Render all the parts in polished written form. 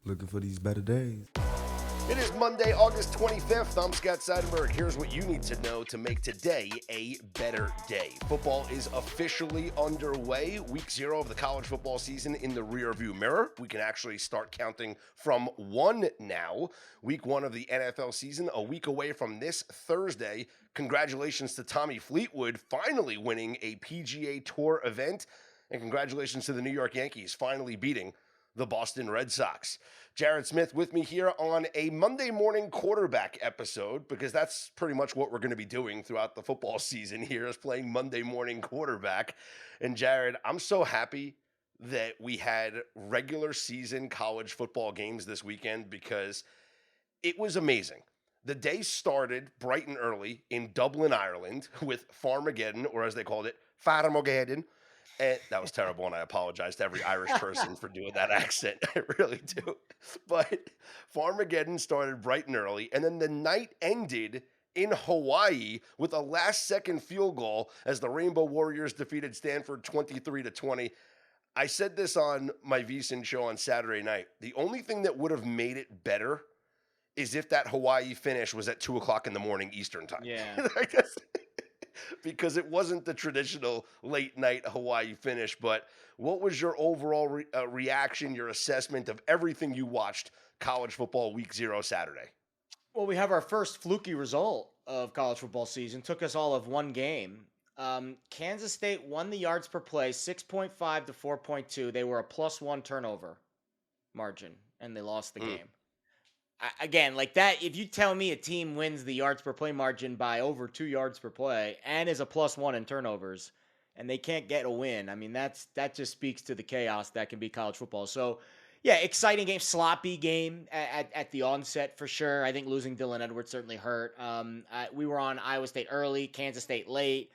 Looking for these better days. It is Monday, August 25th. I'm Scott Seidenberg. Here's what you need to know to make today a better day. Football is officially underway. Week 0 of the college football season in the rearview mirror. We can actually start counting from 1 now. Week 1 of the NFL season, a week away from this Thursday. Congratulations to Tommy Fleetwood finally winning a PGA Tour event. And congratulations to the New York Yankees finally beating the Boston Red Sox. Jared Smith with me here on a Monday morning quarterback episode, because that's pretty much what we're going to be doing throughout the football season here, is playing Monday morning quarterback. And Jared, I'm so happy that we had regular season college football games this weekend because it was amazing. The day started bright and early in Dublin, Ireland with Farmageddon, or as they called it, Farmageddon. And that was terrible, and I apologize to every Irish person for doing that accent. I really do. But Farmageddon started bright and early, and then the night ended in Hawaii with a last-second field goal as the Rainbow Warriors defeated Stanford 23-20. I said this on my VSiN show on Saturday night. The only thing that would have made it better is if that Hawaii finish was at 2 o'clock in the morning Eastern time. Yeah. I guess because it wasn't the traditional late night Hawaii finish. But what was your overall reaction, your assessment of everything you watched college football week 0 Saturday? Well, we have our first fluky result of college football season. Took us all of one game. Kansas State won the yards per play 6.5 to 4.2. They were a +1 turnover margin, and they lost the game. Again, like that, if you tell me a team wins the yards per play margin by over 2 yards per play and is a +1 in turnovers, and they can't get a win, I mean, that just speaks to the chaos that can be college football. So, yeah, exciting game, sloppy game at the onset for sure. I think losing Dylan Edwards certainly hurt. We were on Iowa State early, Kansas State late.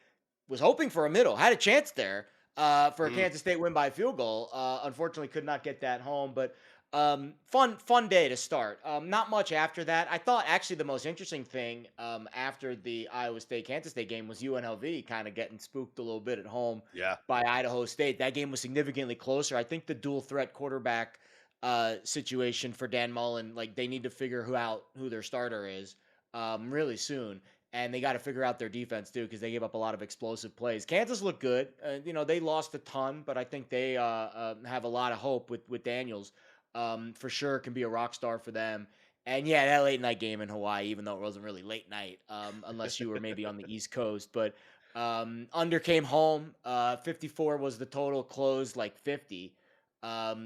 Was hoping for a middle, had a chance there for a Kansas State win by a field goal. Unfortunately, could not get that home, but fun day to start. Not much after that. I thought actually the most interesting thing after the Iowa State Kansas State game was UNLV kind of getting spooked a little bit at home by Idaho State. That game was significantly closer. I think the dual threat quarterback situation for Dan Mullen, like they need to figure out who their starter is really soon. And they got to figure out their defense too, because they gave up a lot of explosive plays. Kansas looked good. They lost a ton, but I think they have a lot of hope with Daniels. For sure can be a rock star for them. And yeah, that late night game in Hawaii, even though it wasn't really late night, unless you were maybe on the East Coast, but under came home. 54 was the total, closed like 50.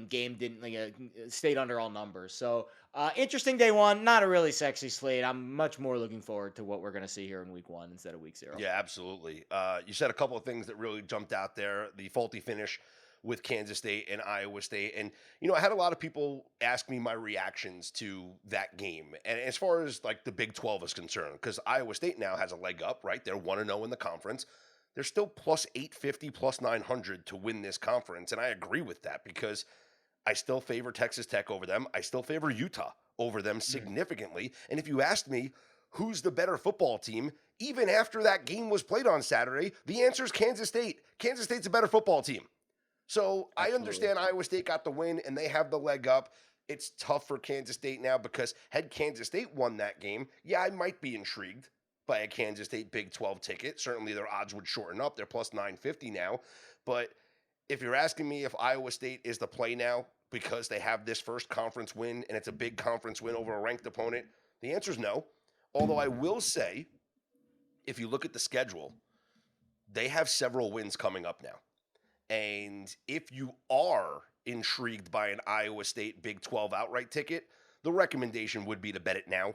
Game didn't stayed under all numbers. So interesting day 1, not a really sexy slate. I'm much more looking forward to what we're going to see here in week 1 instead of week 0. Yeah, absolutely. You said a couple of things that really jumped out there. The faulty finish with Kansas State and Iowa State. And, I had a lot of people ask me my reactions to that game. And as far as like the Big 12 is concerned, because Iowa State now has a leg up, right? They're 1-0 in the conference. They're still +850, +900 to win this conference. And I agree with that because I still favor Texas Tech over them. I still favor Utah over them significantly. And if you asked me who's the better football team, even after that game was played on Saturday, the answer is Kansas State. Kansas State's a better football team. So I understand Iowa State got the win and they have the leg up. It's tough for Kansas State now because had Kansas State won that game, yeah, I might be intrigued by a Kansas State Big 12 ticket. Certainly their odds would shorten up. They're +950 now. But if you're asking me if Iowa State is the play now because they have this first conference win and it's a big conference win over a ranked opponent, the answer is no. Although I will say, if you look at the schedule, they have several wins coming up now. And if you are intrigued by an Iowa State Big 12 outright ticket, the recommendation would be to bet it now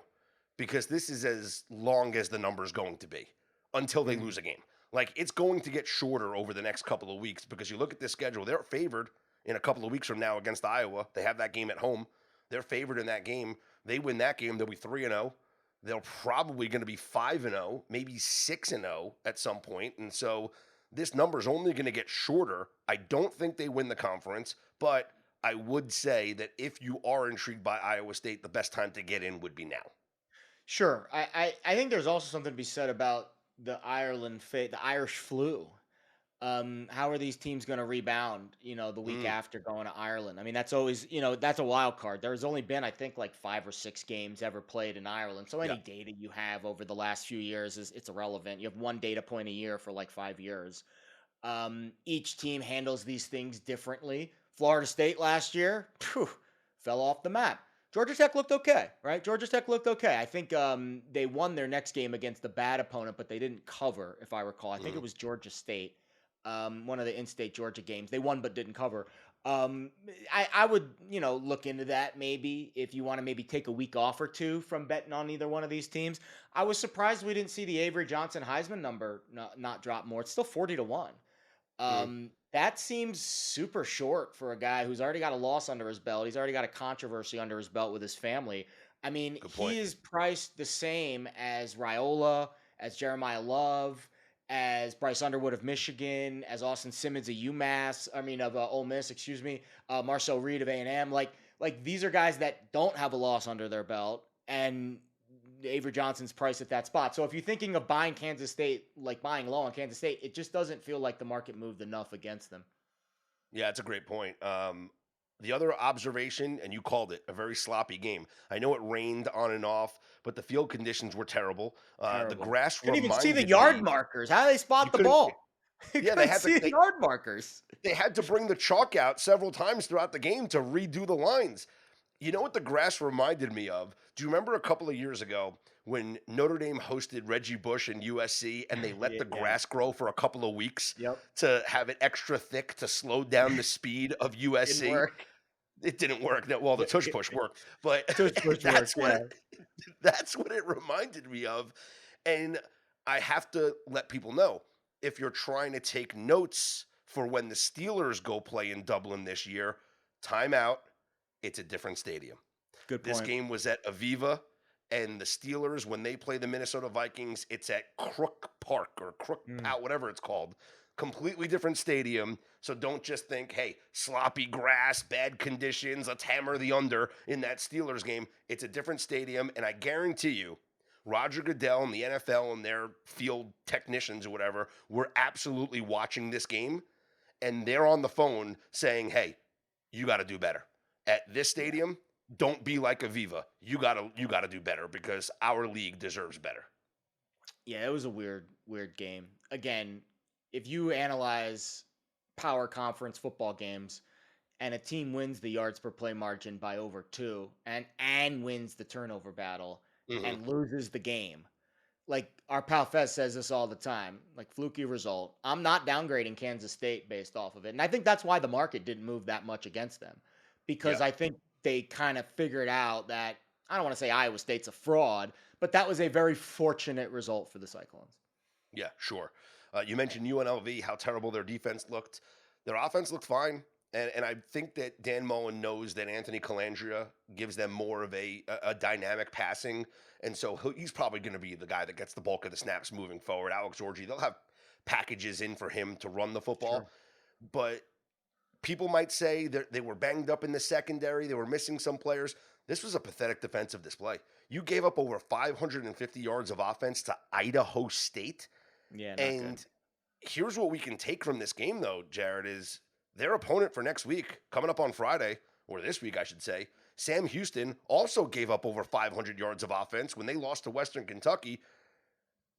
because this is as long as the number is going to be until they lose a game. Like, it's going to get shorter over the next couple of weeks because you look at this schedule, they're favored in a couple of weeks from now against Iowa. They have that game at home. They're favored in that game. They win that game, they'll be 3-0. They're probably going to be 5-0, maybe 6-0 at some point. And so this number is only going to get shorter. I don't think they win the conference, but I would say that if you are intrigued by Iowa State, the best time to get in would be now. Sure. I think there's also something to be said about the Irish flu. How are these teams going to rebound, the week Mm, after going to Ireland? I mean, that's always, that's a wild card. There's only been, I think, like 5 or 6 games ever played in Ireland. So yeah. any data you have over the last few years it's irrelevant. You have one data point a year for like 5 years. Each team handles these things differently. Florida State last year, fell off the map. Georgia Tech looked okay, right? Georgia Tech looked okay. I think they won their next game against a bad opponent, but they didn't cover, if I recall. I think it Mm. was Georgia State, one of the in-state Georgia games. They won but didn't cover. Um, I would, look into that maybe if you want to maybe take a week off or two from betting on either one of these teams. I was surprised we didn't see the Avery Johnson Heisman number not drop more. It's still 40-1. Mm. That seems super short for a guy who's already got a loss under his belt. He's already got a controversy under his belt with his family. I mean, Good point. he is priced the same as Raiola, as Jeremiah Love, as Bryce Underwood of Michigan, as Austin Simmons of UMass. I mean, of Ole Miss, excuse me. Marcel Reed of A&M. Like these are guys that don't have a loss under their belt, and Avery Johnson's price at that spot. So if you're thinking of buying Kansas State, like buying low on Kansas State, it just doesn't feel like the market moved enough against them. Yeah, it's a great point. The other observation, and you called it, a very sloppy game. I know it rained on and off, but the field conditions were terrible. The Terrible. grass Couldn't even see the reminded yard me markers. How do they you spot the couldn't. ball? You Yeah, they couldn't had to. see the yard markers. They had to bring the chalk out several times throughout the game to redo the lines. You know what the grass reminded me of? Do you remember a couple of years ago when Notre Dame hosted Reggie Bush and USC and they let Yeah, the yeah. grass grow for a couple of weeks Yep. to have it extra thick to slow down the speed of Didn't USC? work. It didn't work. No, well, the tush push worked, but Tush push that's worked. what Yeah. it, that's what it reminded me of. And I have to let people know, if you're trying to take notes for when the Steelers go play in Dublin this year, timeout. It's a different stadium. Good This point. game was at Aviva, and the Steelers, when they play the Minnesota Vikings, it's at Crook Park or Crook Mm. Pout, whatever it's called. Completely different stadium. So don't just think, hey, sloppy grass, bad conditions, let's hammer the under in that Steelers game. It's a different stadium, and I guarantee you, Roger Goodell and the NFL and their field technicians or whatever were absolutely watching this game, and they're on the phone saying, hey, you got to do better. At this Yeah. stadium, don't be like Aviva. You gotta do better because our league deserves better. Yeah, it was a weird game. Again, if you analyze power conference football games and a team wins the yards per play margin by over 2 and wins the turnover battle Hmm. and loses the game. Like our pal Fez says this all the time, like fluky result. I'm not downgrading Kansas State based off of it. And I think that's why the market didn't move that much against them. Yeah, Because I think they kind of figured out that I don't want to say Iowa State's a fraud, but that was a very fortunate result for the Cyclones. yeah, sure. You mentioned UNLV, how terrible their defense looked. Their offense looked fine, and I think that Dan Mullen knows that Anthony Calandria gives them more of a dynamic passing, and so he's probably going to be the guy that gets the bulk of the snaps moving forward. Alex Orji, they'll have packages in for him to run the football, Sure. but people might say that they were banged up in the secondary. They were missing some players. This was a pathetic defensive display. You gave up over 550 yards of offense to Idaho State. Yeah, not good. And here's what we can take from this game, though, Jared, is their opponent for next week, coming up on Friday, or this week, I should say, Sam Houston also gave up over 500 yards of offense when they lost to Western Kentucky.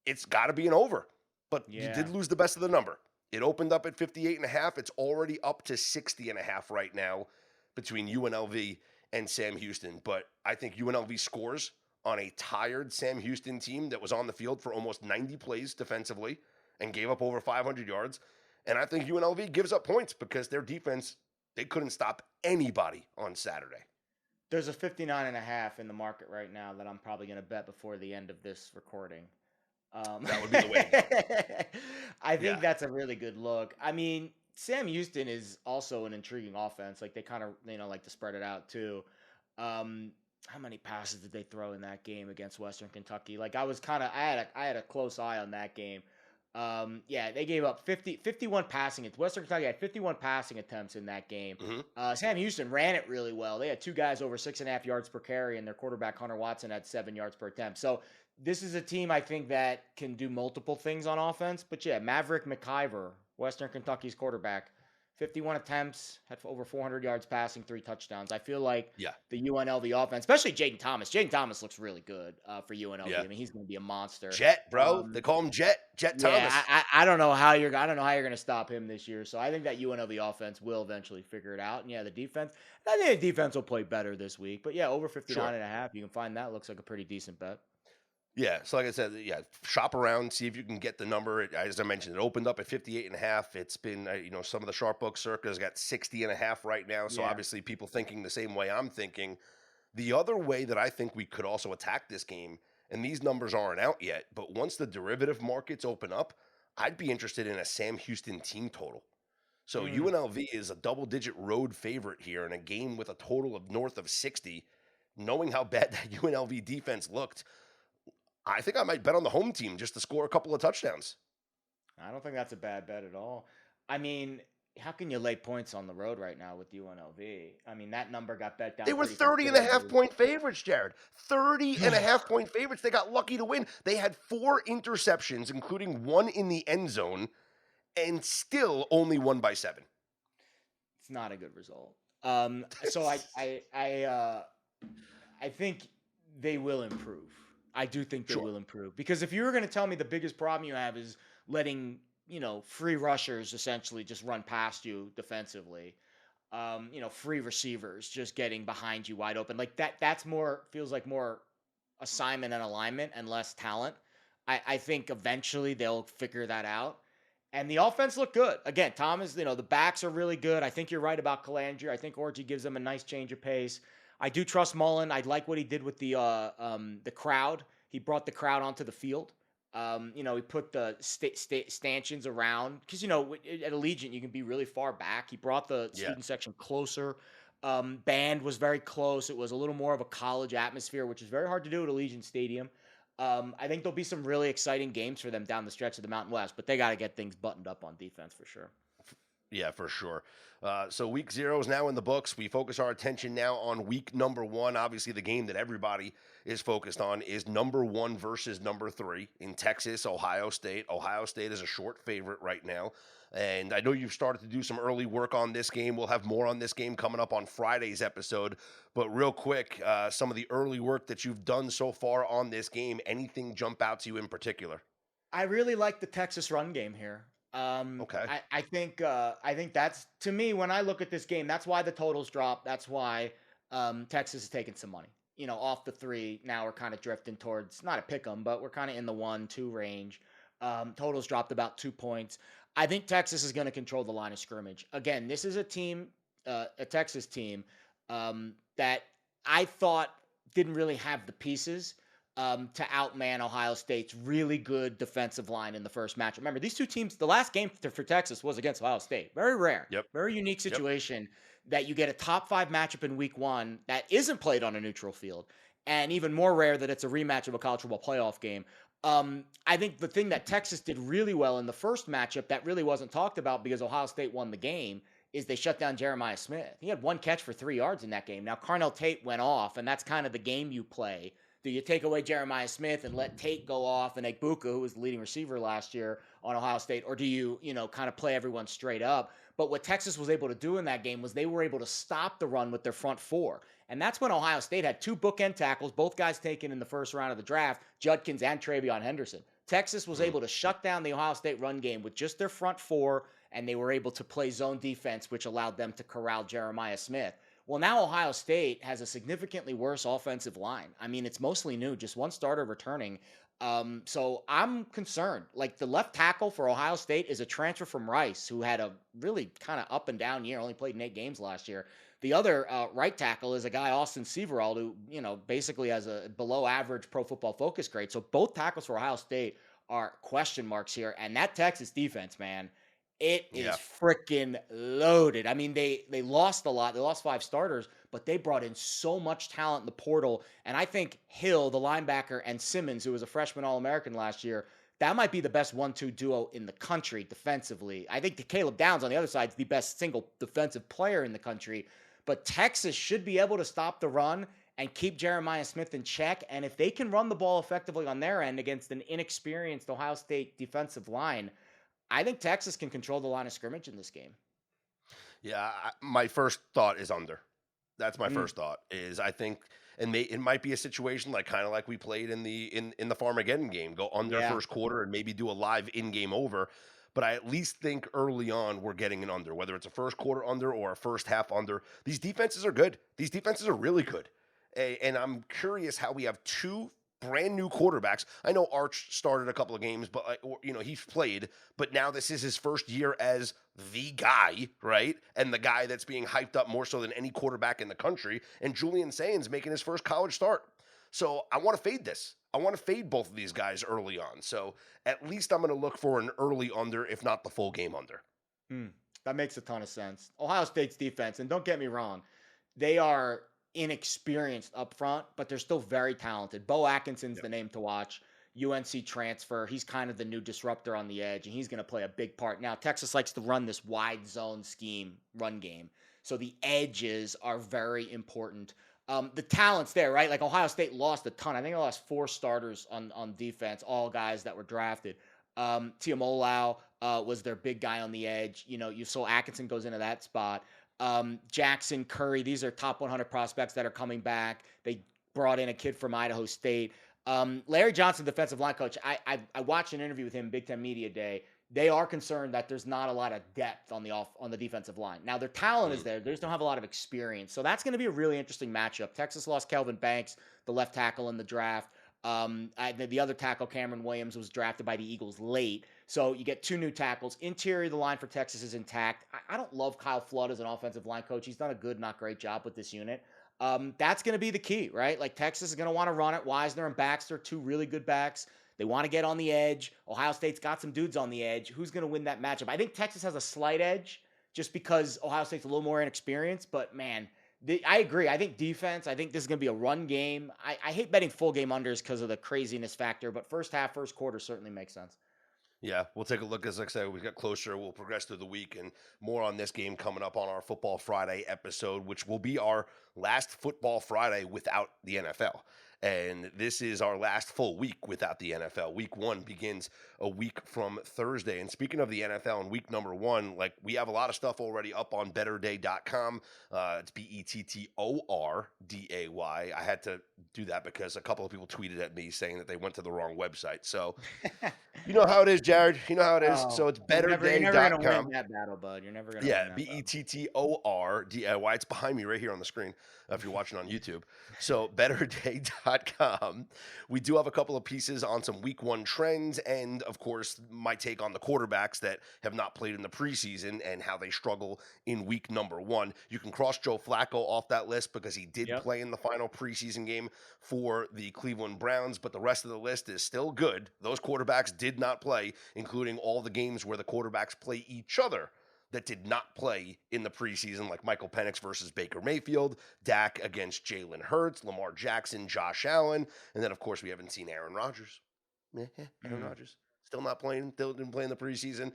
It's got to be an over. But you Yeah. did lose the best of the number. It opened up at 58 and a half. It's already up to 60 and a half right now between UNLV and Sam Houston. But I think UNLV scores on a tired Sam Houston team that was on the field for almost 90 plays defensively and gave up over 500 yards. And I think UNLV gives up points because their defense, they couldn't stop anybody on Saturday. There's a 59.5 in the market right now that I'm probably going to bet before the end of this recording. That would be the way to go. I Yeah. think that's a really good look. I mean, Sam Houston is also an intriguing offense. Like they kind of, like to spread it out too. How many passes did they throw in that game against Western Kentucky? Like I had a close eye on that game. Yeah, they gave up 51 passing. Western Kentucky had 51 passing attempts in that game. Hmm. Sam Houston ran it really well. They had two guys over 6.5 yards per carry, and their quarterback Hunter Watson had 7 yards per attempt. So this is a team I think that can do multiple things on offense. But yeah, Maverick McIver Western Kentucky's quarterback. 51 attempts, had over 400 yards passing, 3 touchdowns. I feel like Yeah, the UNLV offense, especially Jaden Thomas. Jaden Thomas looks really good for UNLV. yeah. I mean, he's going to be a monster. Jet, bro. They Um, call him Jet yeah, Thomas. I don't know how you're going to stop him this year. So I think that UNLV offense will eventually figure it out. And yeah, the defense, I think the defense will play better this week. But yeah, over Sure. 59 and a half, you can find that looks like a pretty decent bet. Yeah, so like I said, yeah, shop around, see if you can get the number. As I mentioned, it opened up at 58 and a half. It's been, some of the sharp book circles got 60 and a half right now. So Yeah. obviously people thinking the same way I'm thinking. The other way that I think we could also attack this game, and these numbers aren't out yet, but once the derivative markets open up, I'd be interested in a Sam Houston team total. So Mm. UNLV is a double-digit road favorite here in a game with a total of north of 60. Knowing how bad that UNLV defense looked, I think I might bet on the home team just to score a couple of touchdowns. I don't think that's a bad bet at all. I mean, how can you lay points on the road right now with UNLV? I mean, that number got bet They down were pretty 30 and a half considerably. point favorites, Jared. 30 and a half point favorites. They got lucky to win. They had 4 interceptions, including one in the end zone, and still only won by 7. It's not a good result. So I think they will improve. I do think they Sure. will improve because if you were going to tell me the biggest problem you have is letting free rushers essentially just run past you defensively, free receivers just getting behind you wide open like that. That's more feels like more assignment and alignment and less talent. I think eventually they'll figure that out. And the offense looked good. Again, Thomas, the backs are really good. I think you're right about Calandria. I think Orji gives them a nice change of pace. I do trust Mullen. I like what he did with the crowd. He brought the crowd onto the field. He put the stanchions around because at Allegiant you can be really far back. He brought the Yeah. student section closer. Band was very close. It was a little more of a college atmosphere, which is very hard to do at Allegiant Stadium. I think there'll be some really exciting games for them down the stretch of the Mountain West, but they got to get things buttoned up on defense for sure. Yeah, for sure. So week 0 is now in the books. We focus our attention now on week number 1. Obviously, the game that everybody is focused on is number 1 versus number 3 in Texas, Ohio State. Ohio State is a short favorite right now. And I know you've started to do some early work on this game. We'll have more on this game coming up on Friday's episode. But real quick, some of the early work that you've done so far on this game, anything jump out to you in particular? I really like the Texas run game here. Okay. I think that's to me when I look at this game, that's why the totals drop. That's why Texas is taking some money. Off the 3. Now we're kind of drifting towards not a pick 'em, but we're kind of in the 1-2 range. Totals dropped about 2 points. I think Texas is going to control the line of scrimmage. Again, this is a team, a Texas team that I thought didn't really have the pieces to outman Ohio State's really good defensive line in the first match. Remember, these two teams, the last game for Texas was against Ohio State. Very rare. Yep. Very unique Yep. situation that you get a top 5 matchup in week 1 that isn't played on a neutral field. And even more rare that it's a rematch of a college football playoff game. I think the thing that Texas did really well in the first matchup that really wasn't talked about because Ohio State won the game is they shut down Jeremiah Smith. He had 1 catch for 3 yards in that game. Now, Carnell Tate went off, and that's kind of the game you play. Do you take away Jeremiah Smith and let Tate go off and Egbuka, who was the leading receiver last year on Ohio State, or do you, kind of play everyone straight up? But what Texas was able to do in that game was they were able to stop the run with their front 4. And that's when Ohio State had 2 bookend tackles, both guys taken in the first round of the draft, Judkins and Travion Henderson. Texas was able to shut down the Ohio State run game with just their front 4, and they were able to play zone defense, which allowed them to corral Jeremiah Smith. Well, now Ohio State has a significantly worse offensive line. I mean, it's mostly new, just 1 starter returning. So I'm concerned. Like the left tackle for Ohio State is a transfer from Rice, who had a really kind of up and down year, only played in 8 games last year. The other right tackle is a guy, Austin Severald, who, basically has a below average Pro Football Focus grade. So both tackles for Ohio State are question marks here. And that Texas defense, man, it is freaking loaded. I mean, they lost a lot. They lost 5 starters, but they brought in so much talent in the portal. And I think Hill, the linebacker, and Simmons, who was a freshman All-American last year, that might be the best 1-2 duo in the country defensively. I think Caleb Downs on the other side is the best single defensive player in the country. But Texas should be able to stop the run and keep Jeremiah Smith in check. And if they can run the ball effectively on their end against an inexperienced Ohio State defensive line, I think Texas can control the line of scrimmage in this game. Yeah, my first thought is under. That's my Mm, first thought. Is I think, and it might be a situation like kind of like we played in the Farmageddon game, go under yeah. first quarter and maybe do a live in game over. But I at least think early on we're getting an under, whether it's a first quarter under or a first half under. These defenses are good. These defenses are really good, and I'm curious how we have two brand new quarterbacks. I know Arch started a couple of games, but he's played, but now this is his first year as the guy, right? And the guy that's being hyped up more so than any quarterback in the country. And Julian Sainz making his first college start. So I want to fade this. I want to fade both of these guys early on. So at least I'm going to look for an early under, if not the full game under. Mm, that makes a ton of sense. Ohio State's defense, and don't get me wrong, they are inexperienced up front, but they're still very talented. Bo Atkinson's Yep. the name to watch. UNC transfer. He's kind of the new disruptor on the edge, and he's going to play a big part. Now, Texas likes to run this wide zone scheme run game. So the edges are very important. The talent's there, right? Like Ohio State lost a ton. I think they lost 4 starters on defense, all guys that were drafted. Tiamolau was their big guy on the edge. You know, you saw Atkinson goes into that spot. Jackson, Curry, these are top 100 prospects that are coming back. They brought in a kid from Idaho State. Larry Johnson, defensive line coach, I watched an interview with him Big Ten Media Day. They are concerned that there's not a lot of depth on the defensive line. Now their talent is there; they just don't have a lot of experience. So that's going to be a really interesting matchup. Texas lost Kelvin Banks, the left tackle in the draft. The other tackle, Cameron Williams, was drafted by the Eagles late. So you get 2 new tackles. Interior of the line for Texas is intact. I don't love Kyle Flood as an offensive line coach. He's done a good, not great job with this unit. That's going to be the key, right? Like Texas is going to want to run it. Wisner and Baxter, 2 really good backs. They want to get on the edge. Ohio State's got some dudes on the edge. Who's going to win that matchup? I think Texas has a slight edge just because Ohio State's a little more inexperienced. But man, I agree. I think defense. I think this is going to be a run game. I hate betting full game unders because of the craziness factor. But first half, first quarter certainly makes sense. Yeah, we'll take a look. As like I said, we get closer. We'll progress through the week and more on this game coming up on our Football Friday episode, which will be our last Football Friday without the NFL. And this is our last full week without the NFL. Week 1 begins a week from Thursday. And speaking of the NFL and week number 1, like we have a lot of stuff already up on betterday.com. It's BETTORDAY. I had to do that because a couple of people tweeted at me saying that they went to the wrong website. So you know how it is, Jared. You know how it is. Oh, So it's you're never gonna betterday.com. win that battle, bud. You're never gonna win Yeah, that battle. BETTORDIY. It's behind me right here on the screen if you're watching on YouTube. So betterday.com. We do have a couple of pieces on some week 1 trends and, of course, my take on the quarterbacks that have not played in the preseason and how they struggle in week number 1. You can cross Joe Flacco off that list because he did Yep. play in the final preseason game for the Cleveland Browns, but the rest of the list is still good. Those quarterbacks did not play, including all the games where the quarterbacks play each other that did not play in the preseason, like Michael Penix versus Baker Mayfield, Dak against Jalen Hurts, Lamar Jackson, Josh Allen, and then, of course, we haven't seen Aaron Rodgers. Aaron Mm. Rodgers. Still not playing, still didn't play in the preseason.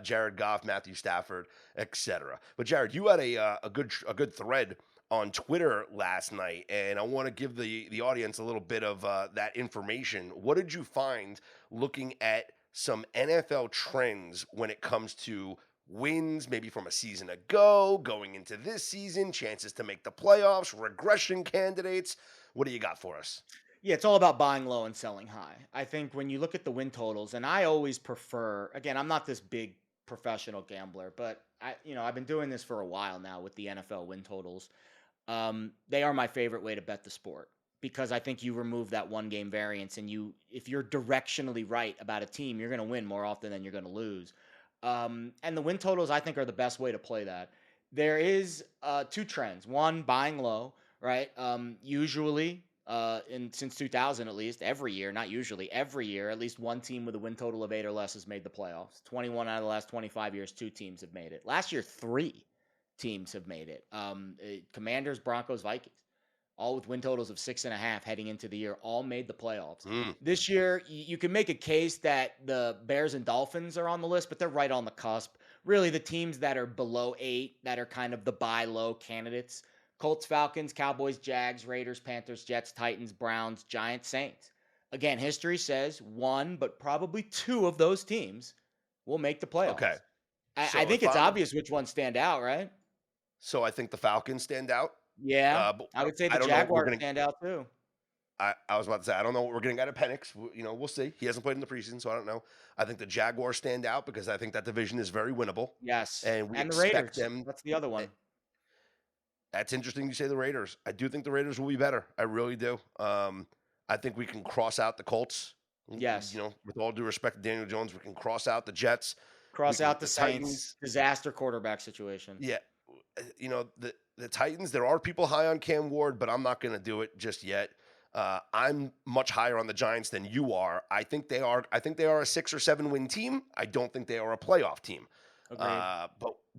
Jared Goff, Matthew Stafford, etc. But Jared, you had a good thread on Twitter last night, and I want to give the audience a little bit of that information. What did you find looking at some NFL trends when it comes to wins, maybe from a season ago, going into this season, chances to make the playoffs, regression candidates? What do you got for us? Yeah, it's all about buying low and selling high. I think when you look at the win totals, and I always prefer, again, I'm not this big professional gambler, but I've been doing this for a while now with the NFL win totals. They are my favorite way to bet the sport because I think you remove that one game variance and if you're directionally right about a team, you're going to win more often than you're going to lose. And the win totals I think are the best way to play that. There is 2 trends. One, buying low, right? Usually, since 2000 at least, every year, not usually, every year, at least one team with a win total of 8 or less has made the playoffs. 21 out of the last 25 years, 2 teams have made it. Last year, 3 teams have made it. Commanders, Broncos, Vikings, all with win totals of 6.5 heading into the year, all made the playoffs. Mm, This year, you can make a case that the Bears and Dolphins are on the list, but they're right on the cusp. Really, the teams that are below 8, that are kind of the buy low candidates: Colts, Falcons, Cowboys, Jags, Raiders, Panthers, Jets, Titans, Browns, Giants, Saints. Again, history says 1, but probably 2 of those teams will make the Okay. playoffs. I So think if it's I'm obvious which ones stand out, right? so I think the Falcons stand out. Yeah, But I would say I the don't know what we're Jaguars gonna stand out too. I was about to say, I don't know what we're getting out of Penix. We'll see. He hasn't played in the preseason, so I don't know. I think the Jaguars stand out because I think that division is very winnable, Yes, and we and the expect Raiders. them. That's the other eh, one. That's interesting you say the Raiders. I do think the Raiders will be better. I really do. I think we can cross out the Colts. Yes. With all due respect to Daniel Jones, we can cross out the Jets. We Cross can out the the Saints. Titans. Disaster quarterback situation. Yeah, the Titans. There are people high on Cam Ward, but I'm not going to do it just yet. I'm much higher on the Giants than you are. I think they are. I think they are a 6 or 7 win team. I don't think they are a playoff team. Agreed.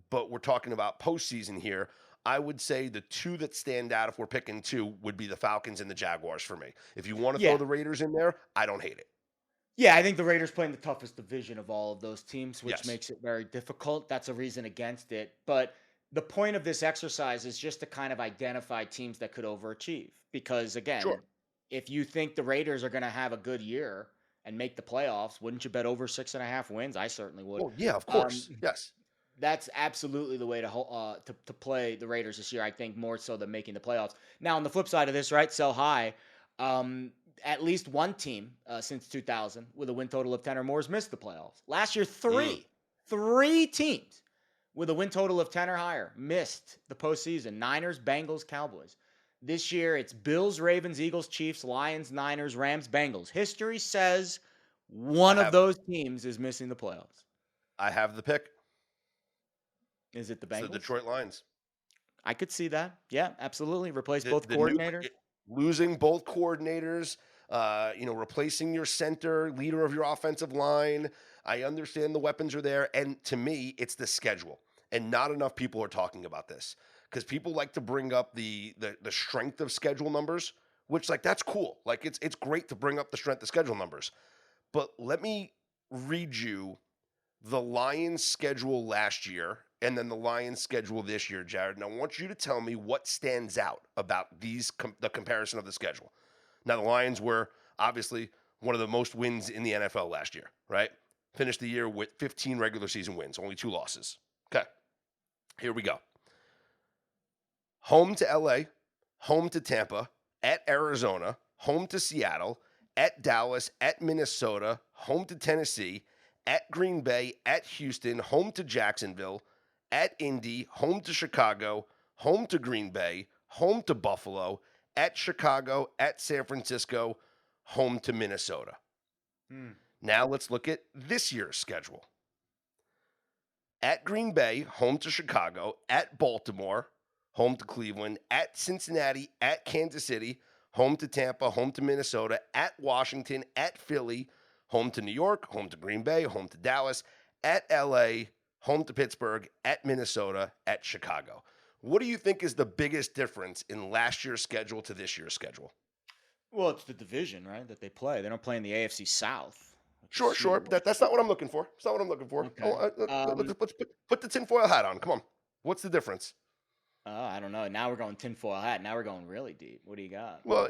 But we're talking about postseason here. I would say the two that stand out, if we're picking two, would be the Falcons and the Jaguars for me. If you want to throw Yeah. the Raiders in there, I don't hate it. Yeah, I think the Raiders playing the toughest division of all of those teams, which Yes, makes it very difficult. That's a reason against it. But the point of this exercise is just to kind of identify teams that could overachieve. Because again, sure. if you think the Raiders are going to have a good year and make the playoffs, wouldn't you bet over 6.5 wins? I certainly would. Well, yeah, of Um, course. Yes. that's absolutely the way to play the Raiders this year. I think more so than making the playoffs. Now, on the flip side of this, right? Sell high. Um, at least one team since 2000 with a win total of 10 or more has missed the playoffs. Last year, Mm. three teams with a win total of 10 or higher missed the postseason. Niners, Bengals, Cowboys. This year, it's Bills, Ravens, Eagles, Chiefs, Lions, Niners, Rams, Bengals. History says I one of have those teams is missing the playoffs. I have the pick. Is it the It's the Bengals? Detroit Lions. I could see that. Yeah, absolutely. Replace The both the new coordinators. losing both coordinators, replacing your center, leader of your offensive line. I understand the weapons are there, and to me, it's the schedule. And not enough people are talking about this because people like to bring up the strength of schedule numbers, which like that's cool. Like it's great to bring up the strength of schedule numbers. But let me read you the Lions schedule last year and then the Lions schedule this year, Jared. And I want you to tell me what stands out about the comparison of the schedule. Now, the Lions were obviously one of the most wins in the NFL last year, right? Finished the year with 15 regular season wins, only 2 losses. Okay, here we go. Home to LA, home to Tampa, at Arizona, home to Seattle, at Dallas, at Minnesota, home to Tennessee, at Green Bay, at Houston, home to Jacksonville, at Indy, home to Chicago, home to Green Bay, home to Buffalo, at Chicago, at San Francisco, home to Minnesota. Hmm. Now let's look at this year's schedule. At Green Bay, home to Chicago, at Baltimore, home to Cleveland, at Cincinnati, at Kansas City, home to Tampa, home to Minnesota, at Washington, at Philly, home to New York, home to Green Bay, home to Dallas, at LA, home to Pittsburgh, at Minnesota, at Chicago. What do you think is the biggest difference in last year's schedule to this year's schedule? Well, it's the division, right, that they play. They don't play in the AFC South, which is Sure, but huge. that's not what I'm looking for. It's not what I'm looking for. Okay. Let's put the tinfoil hat on. Come on. What's the difference? I don't know. Now we're going tinfoil hat. Now we're going really deep. What do you got? Well,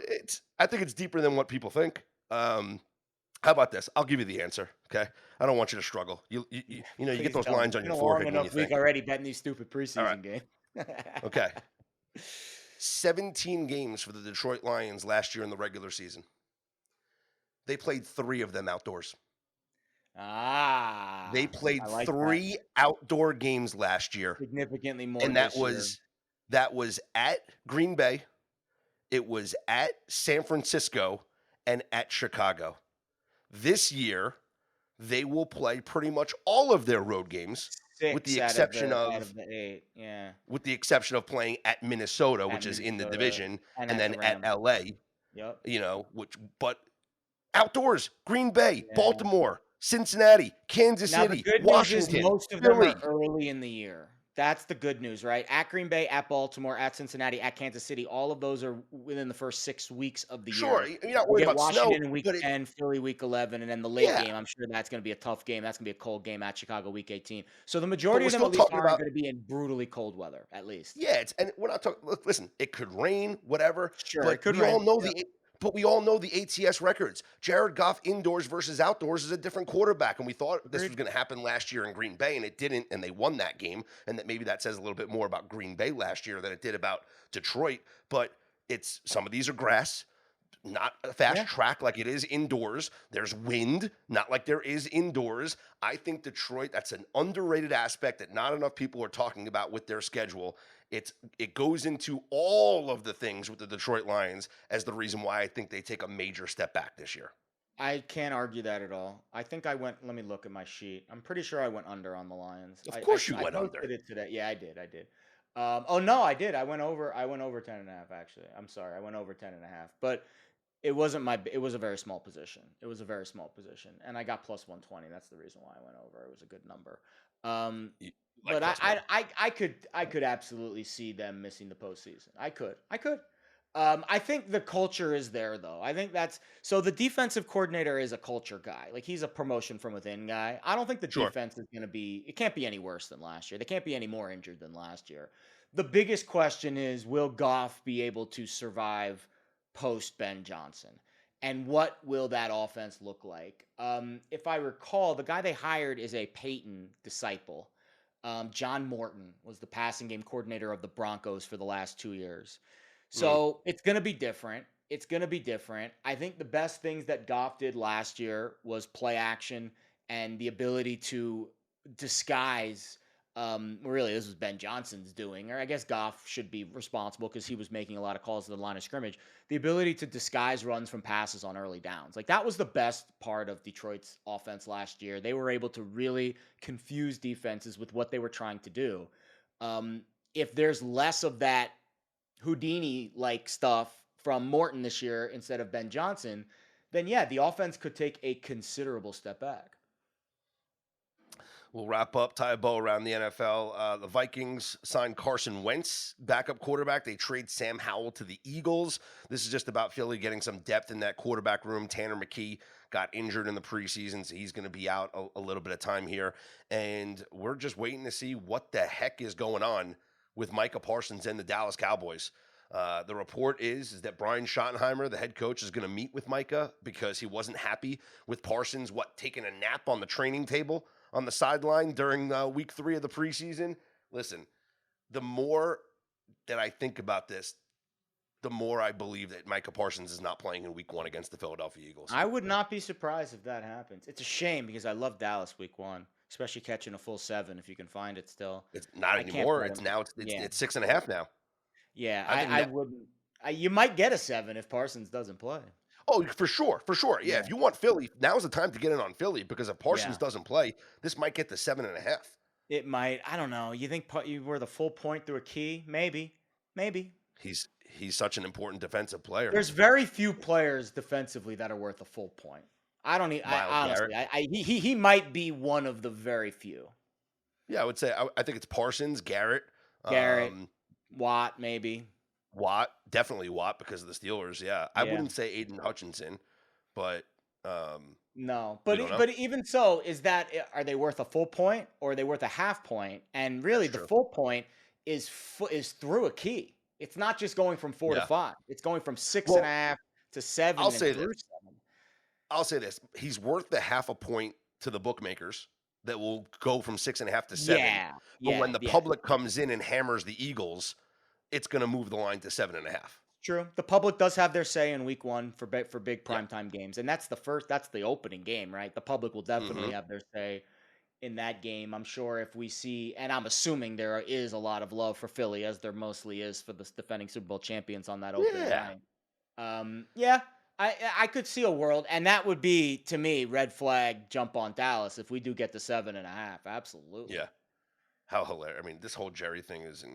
I think it's deeper than what people think. How about this? I'll give you the answer. Okay, I don't want you to struggle. You get Please those don't. lines It's on been your a long forehead when you enough week think. already betting these stupid All right. preseason games. Okay. 17 games for the Detroit Lions last year in the regular season. They played 3 of them outdoors. They Ah, played I like that. 3 outdoor games last year, Significantly more and that this year. was that was at Green Bay, it was at San Francisco, and at Chicago. This year, they will play pretty much all of their road games, with the Six exception out of of the eight. Yeah. playing at Minnesota, At which is in the Minnesota division, and and at the then at Rams. LA, Yep. but outdoors, Green Bay, Yeah. Baltimore, Cincinnati, Kansas Now the City, good news is Washington, most of them are Philly. early in the year. That's the good news, right? At Green Bay, at Baltimore, at Cincinnati, at Kansas City, all of those are within the first 6 weeks of the Sure, year. you're not You worried get about snow, Washington in week but 10, Philly week 11, and then the late yeah, game. I'm sure that's going to be a tough game. That's going to be a cold game at Chicago week 18. So the but majority we're of them still at least talking aren't about going to be in brutally cold weather, at least. yeah, and we're not talking. Listen, it could rain, whatever, Sure, it but could rain. Yep. But we all know the ATS records. Jared Goff indoors versus outdoors is a different quarterback, and we thought this was Agreed. going to happen last year in Green Bay, and it didn't, and they won that game, and that maybe that says a little bit more about Green Bay last year than it did about Detroit. But it's some of these are grass, not a fast Yeah. track like it is indoors. There's wind, not like there is indoors. I think Detroit, that's an underrated aspect that not enough people are talking about with their schedule. It goes into all of the things with the Detroit Lions as the reason why I think they take a major step back this year. I can't argue that at all. I think I went. Let me look at my sheet. I'm pretty sure I went under on the Lions. Of course you I went under. posted it today. Yeah, I did. I did. Oh no, I did. I went over. I went over 10 and a half. Actually, I'm sorry. I went over 10 and a half. But it wasn't my. It was a very small position. It was a very small position, and I got plus 120. That's the reason why I went over. It was a good number. Um, You like but plus money. I could absolutely see them missing the postseason. I could. I think the culture is there though. I think that's so the defensive coordinator is a culture guy. Like he's a promotion from within guy. I don't think the Sure. defense is going to be it can't be any worse than last year. They can't be any more injured than last year. The biggest question is will Goff be able to survive post Ben Johnson? And what will that offense look like? If I recall, the guy they hired is a Peyton disciple. John Morton was the passing game coordinator of the Broncos for the last 2 years. Mm. So it's going to be different. It's going to be different. I think the best things that Goff did last year was play action and the ability to disguise. Really, this was Ben Johnson's doing, or I guess Goff should be responsible because he was making a lot of calls to the line of scrimmage. The ability to disguise runs from passes on early downs. Like that was the best part of Detroit's offense last year. They were able to really confuse defenses with what they were trying to do. If there's less of that Houdini like stuff from Morton this year instead of Ben Johnson, then yeah, the offense could take a considerable step back. We'll wrap up, tie a bow around the NFL. The Vikings signed Carson Wentz, backup quarterback. They trade Sam Howell to the Eagles. This is just about Philly getting some depth in that quarterback room. Tanner McKee got injured in the preseason, so he's going to be out a little bit of time here. And we're just waiting to see what the heck is going on with Micah Parsons and the Dallas Cowboys. The report is that Brian Schottenheimer, the head coach, is going to meet with Micah because he wasn't happy with Parsons, taking a nap on the training table on the sideline during week 3 of the preseason. Listen, the more that I think about this, the more I believe that Micah Parsons is not playing in week 1 against the Philadelphia Eagles. I would not be surprised if that happens. It's a shame because I love Dallas week 1, especially catching a full 7 if you can find it still. It's not I can't anymore. put It's him. now Yeah. it's 6.5 now. Yeah, I think I wouldn't. You might get a 7 if Parsons doesn't play. Oh, for sure, for sure. Yeah, Yeah. if you want Philly, now's the time to get in on Philly because if Parsons Yeah. doesn't play, this might get to 7.5. It might. I don't know. You think you were the full point through a key? Maybe. Maybe. He's such an important defensive player. There's very few players defensively that are worth a full point. I don't need. I Miles honestly, Garrett. he might be one of the very few. Yeah, I would say I think it's Parsons, Garrett, Garrett, Watt, maybe. Watt, definitely Watt because of the Steelers. Yeah, I Yeah. wouldn't say Aiden Hutchinson, but No, we don't know. but even so, are they worth a full point or are they worth a half point? And really, That's the true. full point is through a key. It's not just going from 4 to Yeah. 5. It's going from 6 Well, and a half to 7 I'll and say through this. 7. I'll say this. He's worth the half a point to the bookmakers that will go from 6.5 to 7. Yeah, But when the yeah. public comes in and hammers the Eagles, it's going to move the line to 7.5. True. The public does have their say in week 1 for big Yeah. primetime games, and that's the opening game, right? The public will definitely Mm-hmm. have their say in that game. I'm sure if we see, and I'm assuming there is a lot of love for Philly, as there mostly is for the defending Super Bowl champions on that opening Yeah. night. Yeah, I could see a world, and that would be to me red flag jump on Dallas if we do get to 7.5. Absolutely. Yeah. How hilarious. I mean, this whole Jerry thing is,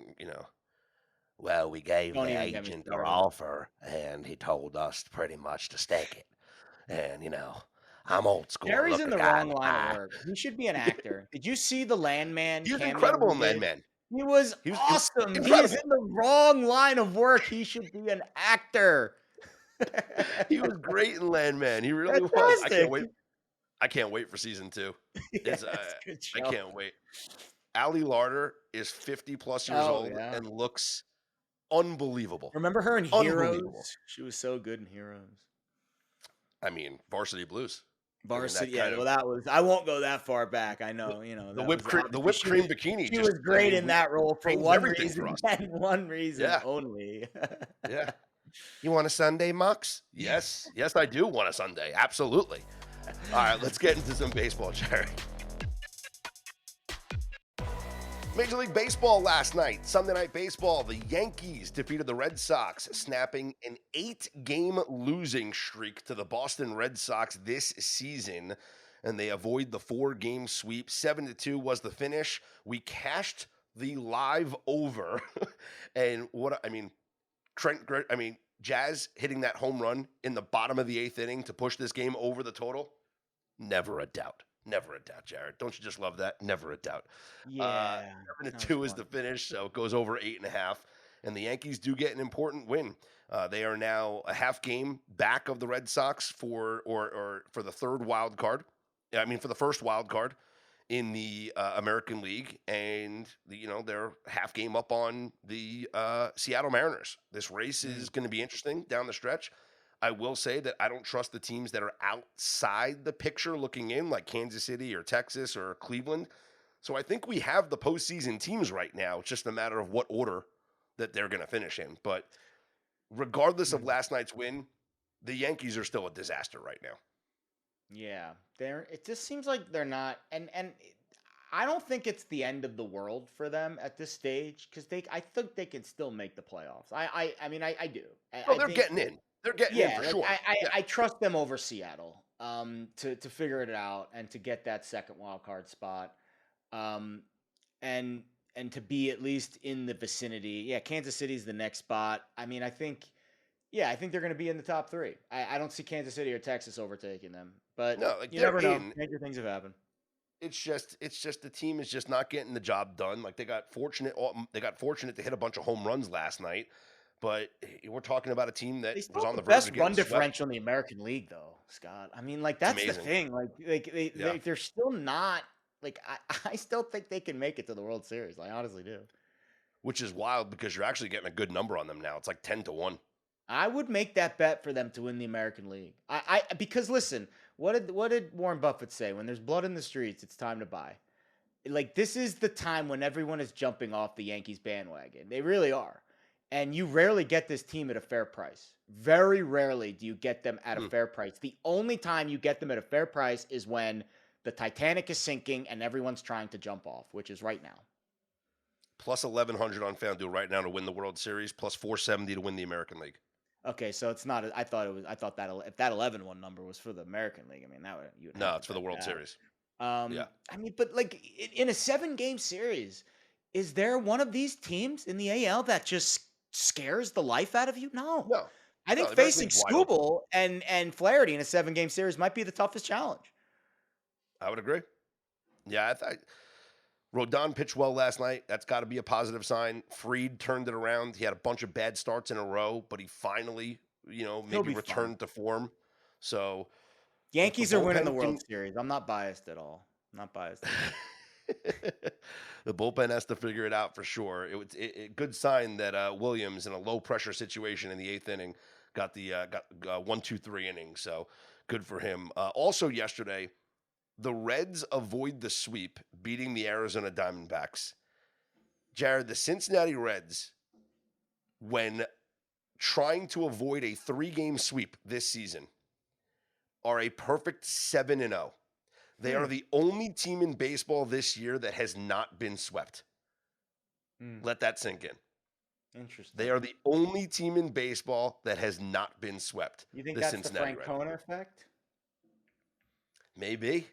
well, we gave Don't the even get me agent an started. offer, and he told us pretty much to stake it. And, I'm old school. Jerry's Look in a the guy wrong the line of eye. work. He should be an actor. Did you see the Landman He was cameo incredible he in did? Landman. He was He was awesome. He is incredible. in the wrong line of work. He should be an actor. He was great in Landman. He really was. Fantastic. I can't wait for season 2. Yeah, It's it's a good I show. can't wait. Ali Larter is 50 plus years Oh, old yeah. and looks Unbelievable. Remember her in Unbelievable. Heroes? She was so good in Heroes. I mean, Varsity Blues. I mean, Varsity, that yeah. kind Well, of that was. I won't go that far back. I the, know, the that whipped was cream, the obviously whipped cream bikini. she Just, was I great mean, in we that role for changed one everything for reason us. and one reason Yeah, only. yeah. You want a Sunday, Mux? Yes, yes, I do want a Sunday. Absolutely. All right, let's get into some baseball, Jerry. Major League Baseball last night, Sunday Night Baseball, the Yankees defeated the Red Sox, snapping an 8-game losing streak to the Boston Red Sox this season, and they avoid the 4-game sweep. 7-2 was the finish. We cashed the live over, and I mean, Jazz hitting that home run in the bottom of the 8th inning to push this game over the total. Never a doubt. Never a doubt, Jared. Don't you just love that? Never a doubt. Uh, Yeah, Seven to that was two is fun. the finish, so it goes over 8.5. And the Yankees do get an important win. They are now a half game back of the Red Sox or for the third wild card. I mean, for the first wild card in the American League, and they're half game up on the Seattle Mariners. This race is Mm. going to be interesting down the stretch. I will say that I don't trust the teams that are outside the picture looking in, like Kansas City or Texas or Cleveland. So I think we have the postseason teams right now. It's just a matter of what order that they're going to finish in. But regardless of Mm. last night's win, the Yankees are still a disaster right now. Yeah, it just seems like they're not, I don't think it's the end of the world for them at this stage because I think they can still make the playoffs. I mean, I do. No, I they're think, getting in. They're getting in yeah, for like sure. Yeah. I trust them over Seattle, to figure it out and to get that second wild card spot, um, and to be at least in the vicinity. Yeah, Kansas City's the next spot. I mean, I think they're going to be in the top three. I don't see Kansas City or Texas overtaking them, but No, like you they're never know. in. Major things have happened. It's just the team is just not getting the job done. Like they got fortunate to hit a bunch of home runs last night, but we're talking about a team that They still was have on the the verge best of run getting swept. differential in the American League, though, Scott. I mean, like It's that's the amazing. thing. Like Yeah. they're still not like I still think they can make it to the World Series. I honestly do. Which is wild because you're actually getting a good number on them now. It's like 10-1. I would make that bet for them to win the American League. Because listen, what did Warren Buffett say? When there's blood in the streets, it's time to buy. Like this is the time when everyone is jumping off the Yankees bandwagon. They really are. And you rarely get this team at a fair price. Very rarely do you get them at a Hmm. fair price. The only time you get them at a fair price is when the Titanic is sinking and everyone's trying to jump off, which is right now. Plus 1100 on FanDuel right now to win the World Series, plus 470 to win the American League. Okay, so it's not. I thought it was. I thought that if that 11-1 number was for the American League, I mean that would you would have No, to it's for the bet World that. Series. Yeah. I mean, but like in a 7-game series, is there one of these teams in the AL that just scares the life out of you? No. No. I No, think the American facing League's wide open. Scooble and Flaherty in a 7-game series might be the toughest challenge. I would agree. Yeah, I thought Rodon pitched well last night. That's got to be a positive sign. Freed turned it around. He had a bunch of bad starts in a row, but he finally, He'll maybe be fine. returned to form. So if the Yankees are winning the bullpen World can Series. I'm not biased at all. Not biased at all. the bullpen has to figure it out for sure. It was good sign that Williams in a low pressure situation in the 8th inning got the 1-2-3 innings. So good for him. Also yesterday, the Reds avoid the sweep, beating the Arizona Diamondbacks. Jared, the Cincinnati Reds, when trying to avoid a 3-game sweep this season, are a perfect 7-0. They are the only team in baseball this year that has not been swept. Let that sink in. Interesting. They are the only team in baseball that has not been swept. You think The that's Cincinnati the Reds. Francona effect? Maybe.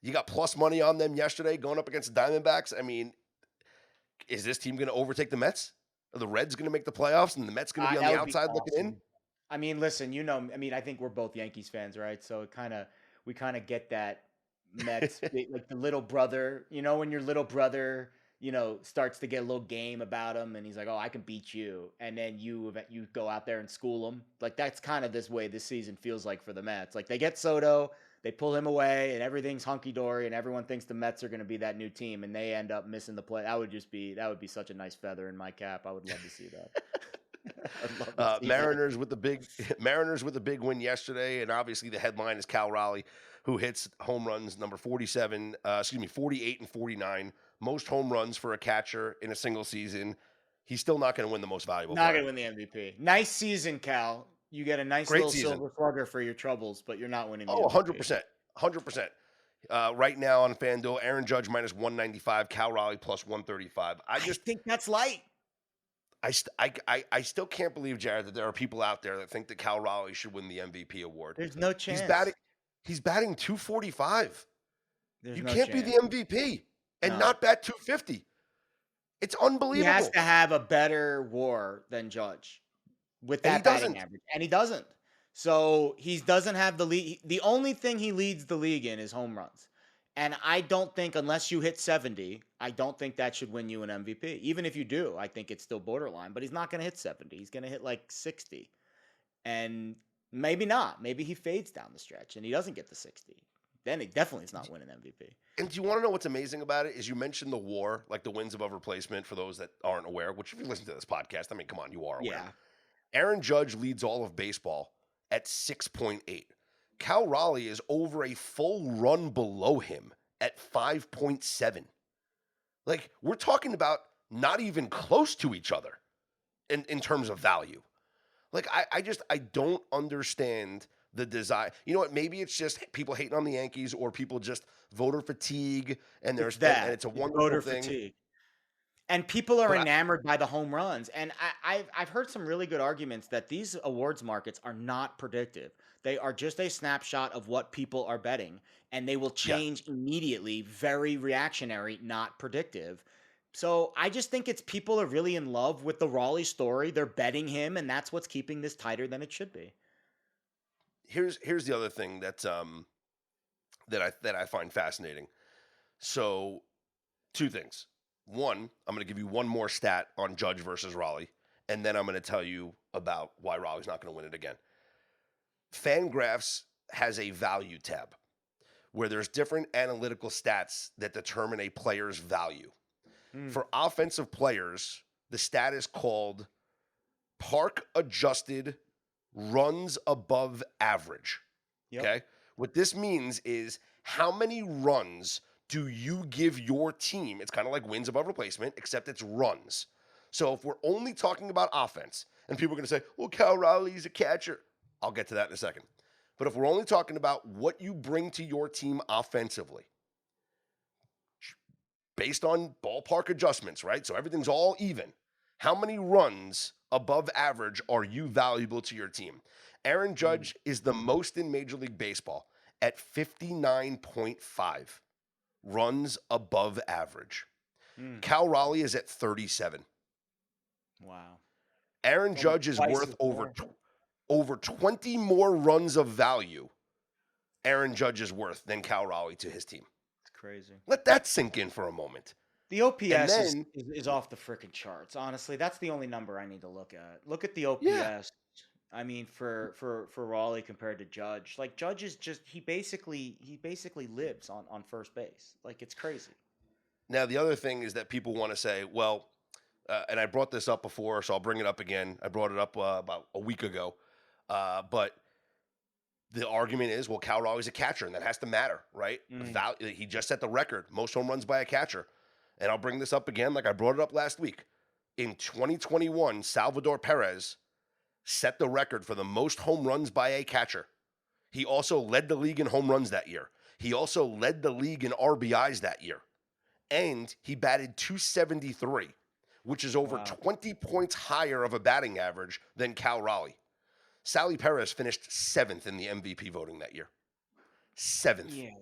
You got plus money on them yesterday going up against the Diamondbacks. I mean, is this team going to overtake the Mets? Are the Reds going to make the playoffs and the Mets going to be on That the would be outside looking in? awesome. I mean, listen, I mean, I think we're both Yankees fans, right? So we kind of get that Mets, like the little brother, when your little brother, starts to get a little game about him and he's like, oh, I can beat you. And then you go out there and school him. Like that's kind of this way this season feels like for the Mets. Like they get Soto, They pull him away, and everything's hunky dory, and everyone thinks the Mets are going to be that new team, and they end up missing the play. That would be such a nice feather in my cap. I would love to see that. I'd love to see that. Mariners with the big Mariners with a big win yesterday, and obviously the headline is Cal Raleigh, who hits home runs number 47, 48 and 49, most home runs for a catcher in a single season. He's still not going to win the most valuable Not player. going to win the MVP. Nice season, Cal. You get a nice Great little season. silver slugger for your troubles, but you're not winning the Oh, MVP. 100%. 100%. Right now on FanDuel, Aaron Judge minus 195, Cal Raleigh plus 135. I think that's light. I still can't believe, Jared, that there are people out there that think that Cal Raleigh should win the MVP award. There's no chance. He's batting 245. There's You no can't chance. be the MVP and not bat 250. It's unbelievable. He has to have a better WAR than Judge with that batting average, and he doesn't. So he doesn't have the lead. The only thing he leads the league in is home runs. And I don't think, unless you hit 70, I don't think that should win you an MVP. Even if you do, I think it's still borderline. But he's not going to hit 70. He's going to hit like 60. And maybe not. Maybe he fades down the stretch and he doesn't get the 60. Then he definitely is not winning MVP. And do you want to know what's amazing about it? Is you mentioned the WAR, like the wins above replacement, for those that aren't aware, which if you listen to this podcast, I mean, come on, you are aware. Yeah. Aaron Judge leads all of baseball at 6.8. Cal Raleigh is over a full run below him at 5.7. Like, we're talking about not even close to each other in terms of value. Like, I don't understand the desire. You know what? Maybe it's just people hating on the Yankees or people just voter fatigue, and there's that. And it's a wonderful voter thing. Fatigue. And people are enamored by the home runs. And I've heard some really good arguments that these awards markets are not predictive. They are just a snapshot of what people are betting, and they will change immediately, very reactionary, not predictive. So I just think it's people are really in love with the Raleigh story. They're betting him, and that's what's keeping this tighter than it should be. Here's the other thing that I find fascinating. So, two things. One, I'm going to give you one more stat on Judge versus Raleigh, and then I'm going to tell you about why Raleigh's not going to win it again. Fangraphs has a value tab where there's different analytical stats that determine a player's value. For offensive players, the stat is called park adjusted runs above average. Yep. Okay? What this means is how many runs do you give your team? It's kind of like wins above replacement, except it's runs. So if we're only talking about offense, and people are going to say, well, Cal Raleigh's a catcher. I'll get to that in a second. But if we're only talking about what you bring to your team offensively, based on ballpark adjustments, right? So everything's all even. How many runs above average are you valuable to your team? Aaron Judge is the most in Major League Baseball at 59.5 runs above average. Cal Raleigh is at 37. Wow. Aaron Judge is worth over 20 more runs of value Aaron Judge is worth than Cal Raleigh to his team. It's crazy. Let that sink in for a moment. The OPS is off the freaking charts. Honestly, that's the only number I need to look at. Look at the OPS. Yeah. I mean, for Raleigh compared to Judge, like Judge is just he basically lives on first base. Like, it's crazy. Now the other thing is that people want to say, well, and I brought this up before, so I'll bring it up again. I brought it up about a week ago, but the argument is, well, Cal Raleigh's a catcher, and that has to matter, right? He just set the record, most home runs by a catcher. And I'll bring this up again, like I brought it up last week. In 2021, Salvador Perez set the record for the most home runs by a catcher. He also led the league in home runs that year. He also led the league in RBIs that year. And he batted .273, which is over 20 points higher of a batting average than Cal Raleigh. Sally Perez finished 7th in the MVP voting that year. 7th. Yeah.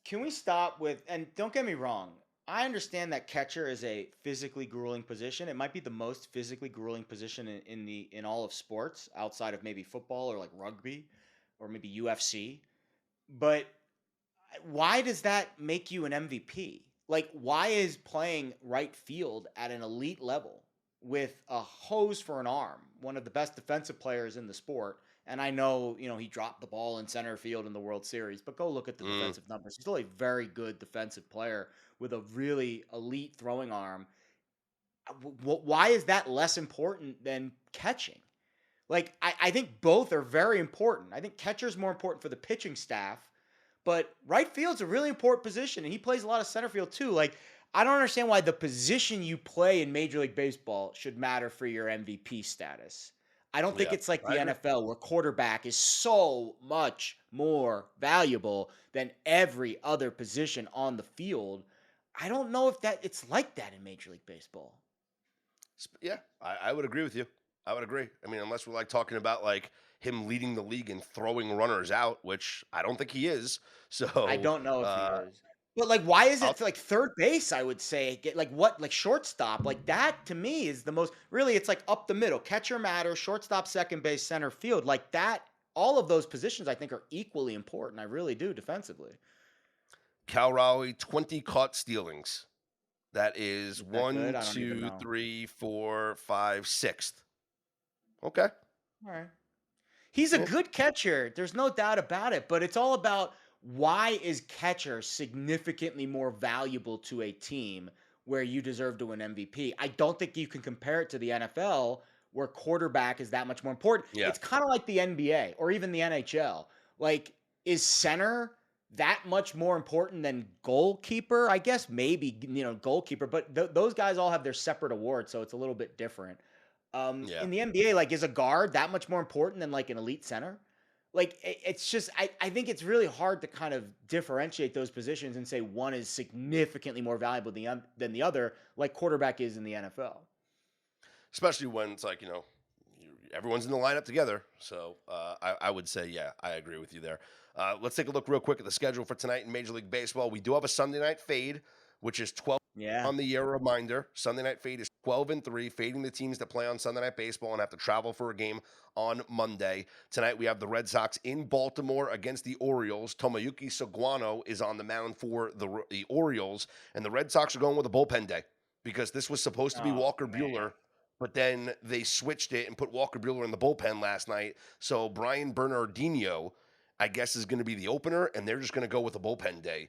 Can we stop with, and don't get me wrong, I understand that catcher is a physically grueling position. It might be the most physically grueling position in all of sports, outside of maybe football or like rugby or maybe UFC. But why does that make you an MVP? Like, why is playing right field at an elite level with a hose for an arm, one of the best defensive players in the sport. And I know, he dropped the ball in center field in the World Series, but go look at the Mm. defensive numbers. He's still a very good defensive player with a really elite throwing arm. Why is that less important than catching? Like, I think both are very important. I think catcher's more important for the pitching staff, but right field's a really important position, and he plays a lot of center field too. Like, I don't understand why the position you play in Major League Baseball should matter for your MVP status. I don't think Yeah, it's like I the agree. NFL where quarterback is so much more valuable than every other position on the field. I don't know if that it's like that in Major League Baseball. Yeah, I would agree with you. I would agree. I mean, unless we're like talking about like him leading the league and throwing runners out, which I don't think he is. I So don't know if he uh, is. But like, why is I'll it like third base? I would say get like what like shortstop like that to me is the most really. It's like up the middle. Catcher matters. Shortstop, second base, center field like that. All of those positions I think are equally important. I really do defensively. Cal Raleigh 20 caught stealings. That is Is that good? one, I don't even two, know. three, four, five, sixth. Okay. All right. He's a Yeah. good catcher. There's no doubt about it. But it's all about why is catcher significantly more valuable to a team where you deserve to win MVP? I don't think you can compare it to the NFL where quarterback is that much more important. Yeah. It's kind of like the NBA or even the NHL. Like, is center that much more important than goalkeeper? I guess maybe, goalkeeper, but those guys all have their separate awards, so it's a little bit different. Yeah. In the NBA, like, is a guard that much more important than like an elite center? Like, it's just, I think it's really hard to kind of differentiate those positions and say one is significantly more valuable than the other, like quarterback is in the NFL. Especially when it's like, everyone's in the lineup together. So I would say, yeah, I agree with you there. Let's take a look real quick at the schedule for tonight in Major League Baseball. We do have a Sunday night fade, which is 12 Yeah. on the year. Reminder: Sunday night fade is 12-3, fading the teams that play on Sunday night baseball and have to travel for a game on Monday. Tonight we have the Red Sox in Baltimore against the Orioles. Tomoyuki Saguano is on the mound for the Orioles, and the Red Sox are going with a bullpen day because this was supposed to be Oh Walker man. Buehler. But then they switched it and put Walker Buehler in the bullpen last night. So Brian Bernardino, I guess, is going to be the opener, and they're just going to go with a bullpen day.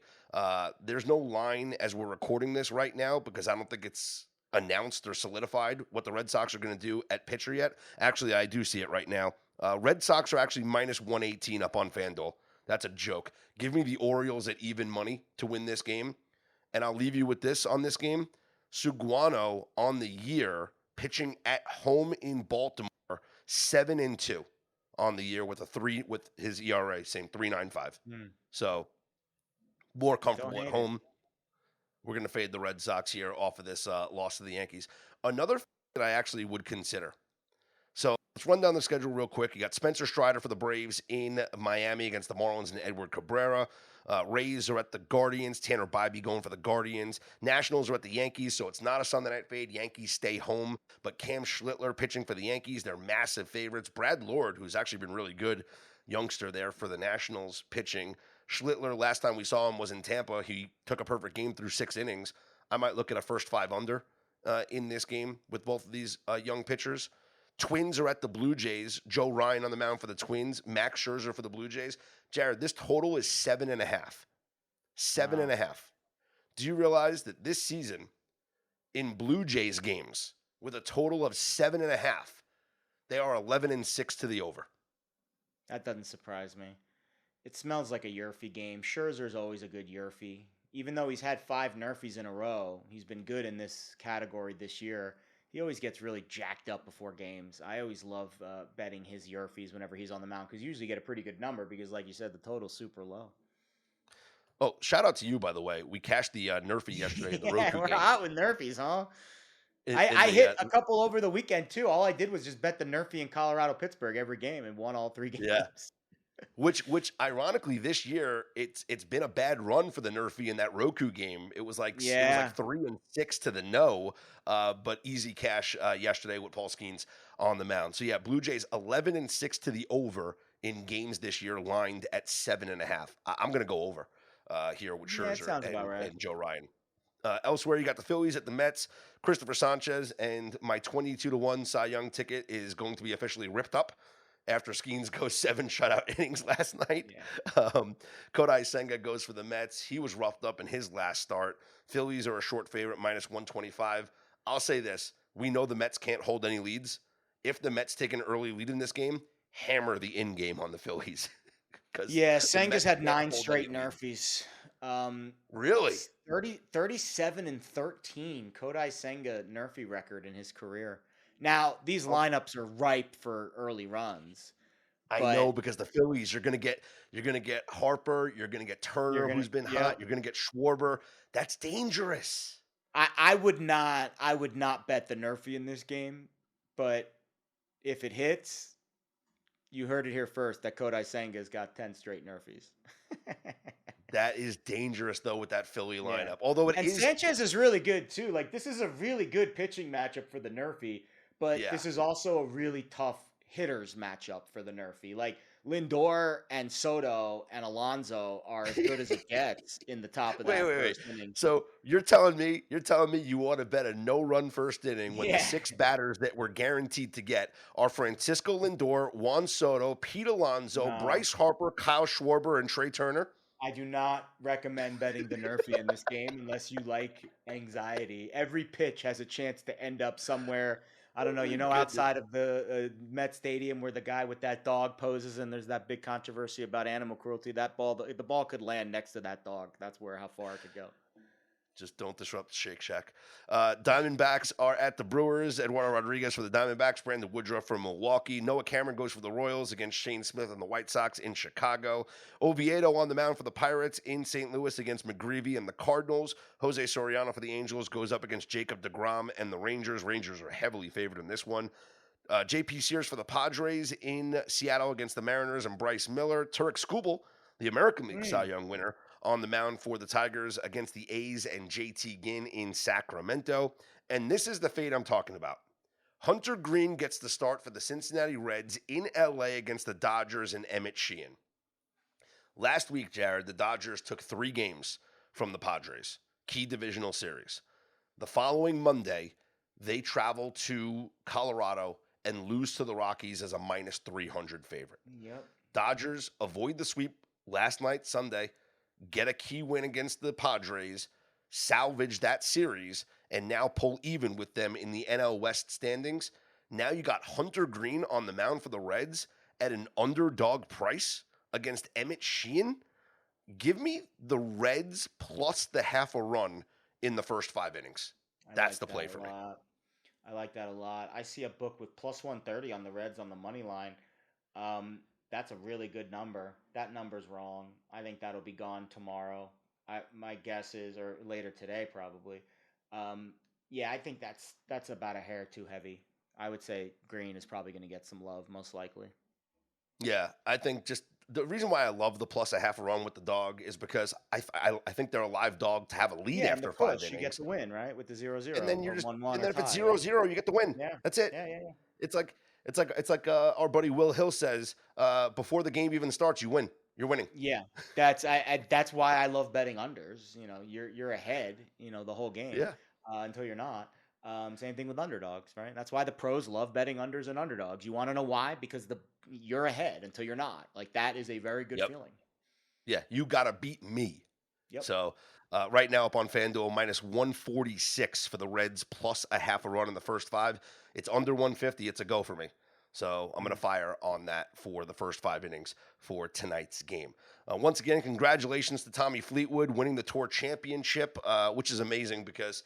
There's no line as we're recording this right now because I don't think it's announced or solidified what the Red Sox are going to do at pitcher yet. Actually, I do see it right now. Red Sox are actually minus 118 up on FanDuel. That's a joke. Give me the Orioles at even money to win this game. And I'll leave you with this on this game. Suguano on the year pitching at home in Baltimore, 7-2 on the year with his ERA, same 3.95. Hmm. So more Don't comfortable at hate it. home. We're going to fade the Red Sox here off of this loss to the Yankees. Another that I actually would consider. So let's run down the schedule real quick. You got Spencer Strider for the Braves in Miami against the Marlins and Edward Cabrera. Rays are at the Guardians. Tanner Bybee going for the Guardians. Nationals are at the Yankees, so it's not a Sunday night fade. Yankees stay home, but Cam Schlittler pitching for the Yankees. They're massive favorites. Brad Lord, who's actually been really good, youngster there for the Nationals pitching. Schlittler, last time we saw him was in Tampa. He took a perfect game through 6 innings. I might look at a first 5 under in this game with both of these young pitchers. Twins are at the Blue Jays. Joe Ryan on the mound for the Twins. Max Scherzer for the Blue Jays. Jared, this total is 7.5. Seven Wow. and a half. Do you realize that this season in Blue Jays games with a total of 7.5, they are 11-6 to the over? That doesn't surprise me. It smells like a Yurfie game. Scherzer's always a good Yurfie. Even though he's had 5 Nerfies in a row, he's been good in this category this year. He always gets really jacked up before games. I always love betting his Yurfies whenever he's on the mound because you usually get a pretty good number because, like you said, the total's super low. Oh, shout out to you, by the way. We cashed the Nerfy yesterday in the Yeah, Roku we're game. hot with Nerfies, huh? In I the hit a couple over the weekend too. All I did was just bet the Nerfy in Colorado Pittsburgh every game and won all 3 yeah. games. Which ironically this year it's been a bad run for the Nerfy in that Roku game. It was like Yeah. 3-6 to the no, but easy cash yesterday with Paul Skeens on the mound. So yeah, Blue Jays 11-6 to the over in games this year, lined at 7.5. I'm gonna go over here with Yeah, it Scherzer sounds about right. and Joe Ryan. Elsewhere, you got the Phillies at the Mets, Christopher Sanchez, and my 22-1 Cy Young ticket is going to be officially ripped up after Skeens goes 7 shutout innings last night. Yeah. Um, Kodai Senga goes for the Mets. He was roughed up in his last start. Phillies are a short favorite, minus 125. I'll say this. We know the Mets can't hold any leads. If the Mets take an early lead in this game, hammer the in game on the Phillies. Because Yeah, the Senga's Mets had can't 9 hold any straight lead. nerfies. Really? 37 and 13 Kodai Senga nerfie record in his career. Now, these Oh, lineups are ripe for early runs, I but know because the Phillies, you're gonna get Harper, you're gonna get you're Turner, gonna who's been hot, yep. you're gonna get Schwarber. That's dangerous. I would not bet the nerfie in this game, but if it hits, you heard it here first that Kodai Senga's got 10 straight nerfies. That is dangerous though with that Philly Yeah. lineup. Although it And is, Sanchez is really good too. Like this is a really good pitching matchup for the Nerfy, but yeah. this is also a really tough hitters matchup for the Nerfy. Like Lindor and Soto and Alonso are as good as it gets in the top of Wait, that wait, wait. first inning. So you're telling me you want to bet a no-run first inning when the Yeah. 6 batters that we're guaranteed to get are Francisco Lindor, Juan Soto, Pete Alonso, No. Bryce Harper, Kyle Schwarber, and Trey Turner? I do not recommend betting the Nerfy in this game unless you like anxiety. Every pitch has a chance to end up somewhere. I don't Oh know, my goodness. outside of the Met Stadium where the guy with that dog poses and there's that big controversy about animal cruelty. That ball, the ball could land next to that dog. That's where how far it could go. Just don't disrupt Shake Shack. Diamondbacks are at the Brewers. Eduardo Rodriguez for the Diamondbacks. Brandon Woodruff from Milwaukee. Noah Cameron goes for the Royals against Shane Smith and the White Sox in Chicago. Oviedo on the mound for the Pirates in St. Louis against McGreevy and the Cardinals. Jose Soriano for the Angels goes up against Jacob deGrom and the Rangers. Rangers are heavily favored in this one. JP Sears for the Padres in Seattle against the Mariners and Bryce Miller. Turek Skubal, the American League Cy Mm. Young winner, on the mound for the Tigers against the A's and JT Ginn in Sacramento. And this is the fate I'm talking about. Hunter Green gets the start for the Cincinnati Reds in LA against the Dodgers and Emmett Sheehan. Last week, Jared, the Dodgers took 3 games from the Padres, key divisional series. The following Monday, they travel to Colorado and lose to the Rockies as a minus 300 favorite. Yep. Dodgers avoid the sweep last night, Sunday, get a key win against the Padres, salvage that series, and now pull even with them in the NL West standings. Now you got Hunter Green on the mound for the Reds at an underdog price against Emmett Sheehan. Give me the Reds plus the half a run in the first 5 innings. I That's like the that play a for me. lot. I like that a lot. I see a book with plus 130 on the Reds on the money line. That's a really good number. That number's wrong. I think that'll be gone tomorrow. My guess is, or later today probably. Yeah, I think that's about a hair too heavy. I would say Green is probably going to get some love, most likely. Yeah, I think just the reason why I love the plus a half a run with the dog is because I think they're a live dog to have a lead Yeah, and the after 5 push, you get innings. the win, right? With the 0-0 And then you're or just 1-1 and or then if it's tie, zero right? zero, you get the win. Yeah. That's it. Yeah. It's like our buddy Will Hill says, before the game even starts, you win. You're winning. Yeah. That's why I love betting unders. You're ahead, the whole game Yeah. until you're not. Same thing with underdogs, right? That's why the pros love betting unders and underdogs. You want to know why? Because you're ahead until you're not. Like that is a very good Yep. feeling. Yeah. You gotta beat me. Yep. So right now up on FanDuel, minus 146 for the Reds, plus a half a run in the first 5. It's under 150. It's a go for me. So I'm going to fire on that for the first 5 innings for tonight's game. Once again, congratulations to Tommy Fleetwood winning the Tour Championship, which is amazing because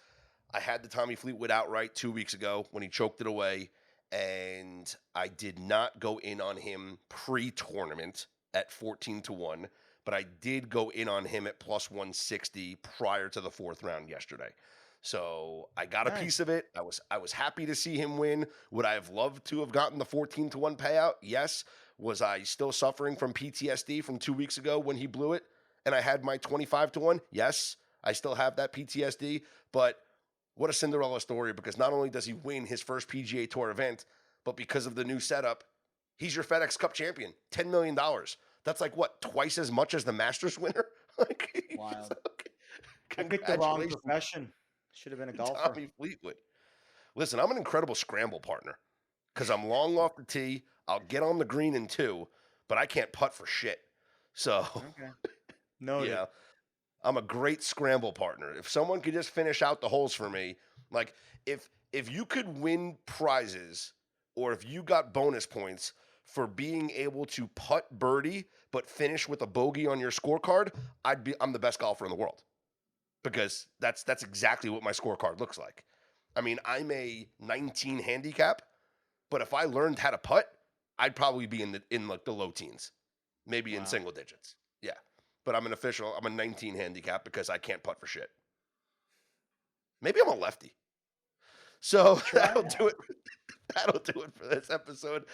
I had the Tommy Fleetwood outright 2 weeks ago when he choked it away, and I did not go in on him pre-tournament at 14-1. But I did go in on him at plus 160 prior to the 4th round yesterday. So I got a piece Nice. of it. I was happy to see him win. Would I have loved to have gotten the 14-1 payout? Yes. Was I still suffering from PTSD from 2 weeks ago when he blew it and I had my 25-1? Yes. I still have that PTSD, but what a Cinderella story, because not only does he win his first PGA Tour event, but because of the new setup, he's your FedEx Cup champion, $10 million. That's like what, twice as much as the Masters winner? Like, Wild. okay. I picked the wrong Congratulations, profession. Should have been a golfer. Tommy Fleetwood. Listen, I'm an incredible scramble partner because I'm long off the tee. I'll get on the green in two, but I can't putt for shit. So, Okay. you Noted. know, I'm a great scramble partner. If someone could just finish out the holes for me, like if you could win prizes or if you got bonus points for being able to putt birdie but finish with a bogey on your scorecard, I'm the best golfer in the world because that's exactly what my scorecard looks like. I mean, I'm a 19 handicap, but if I learned how to putt, I'd probably be in like the low teens, maybe in Wow. single digits. Yeah. But I'm a 19 handicap because I can't putt for shit. Maybe I'm a lefty. So Try that'll it do out. it. That'll do it for this episode.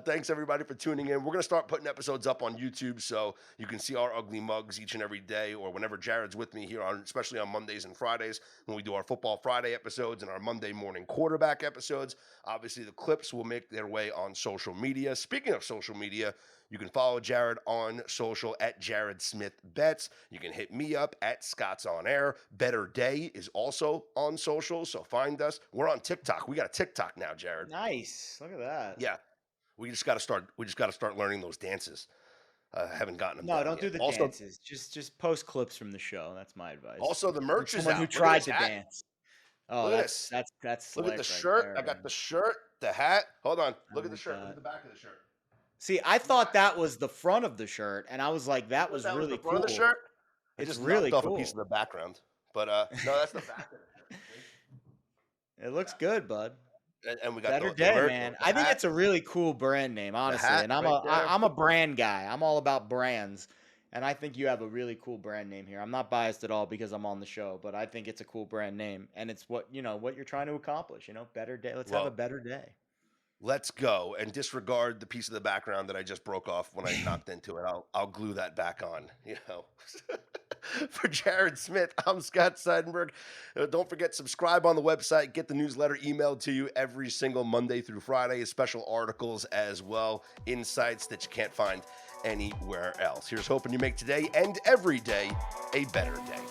Thanks everybody for tuning in. We're gonna start putting episodes up on YouTube so you can see our ugly mugs each and every day, or whenever Jared's with me here on, especially on Mondays and Fridays when we do our Football Friday episodes and our Monday morning quarterback episodes. Obviously, the clips will make their way on social media. Speaking of social media, you can follow Jared on social at Jared Smith Bets. You can hit me up at Scott's On Air. Better Day is also on social, so find us. We're on TikTok. We got a TikTok now, Jared. Nice. Look at that. Yeah, we just got to start. We just got to start learning those dances. I haven't gotten them No, down don't yet. do the Also, dances. Just post clips from the show. That's my advice. also the From merch is someone who out. Look at tried this to hat. dance. Oh, Look at this. that's Look at the slick right shirt. there, I got man. the shirt, the hat. Hold on. I Look at the like shirt. Look at that. the back of the shirt. See, I See thought that? that was the front of the shirt, and I was like, You that thought was that was the really front of the cool. shirt? I It's just knocked really off a piece of cool. the background. But no, that's the back of the shirt. It looks good, bud. And we got Better the day, merch, man. the I think hat, it's a really cool brand name, the honestly. hat And right there. I'm a brand guy. I'm all about brands. And I think you have a really cool brand name here. I'm not biased at all because I'm on the show, but I think it's a cool brand name. And it's what, what you're trying to accomplish, better day. Let's have a Well, better day. let's go and disregard the piece of the background that I just broke off when I knocked into it. I'll glue that back on. For Jared Smith, I'm Scott Seidenberg. Don't forget, subscribe on the website. Get the newsletter emailed to you every single Monday through Friday. Special articles as well, insights that you can't find anywhere else. Here's hoping you make today and every day a better day.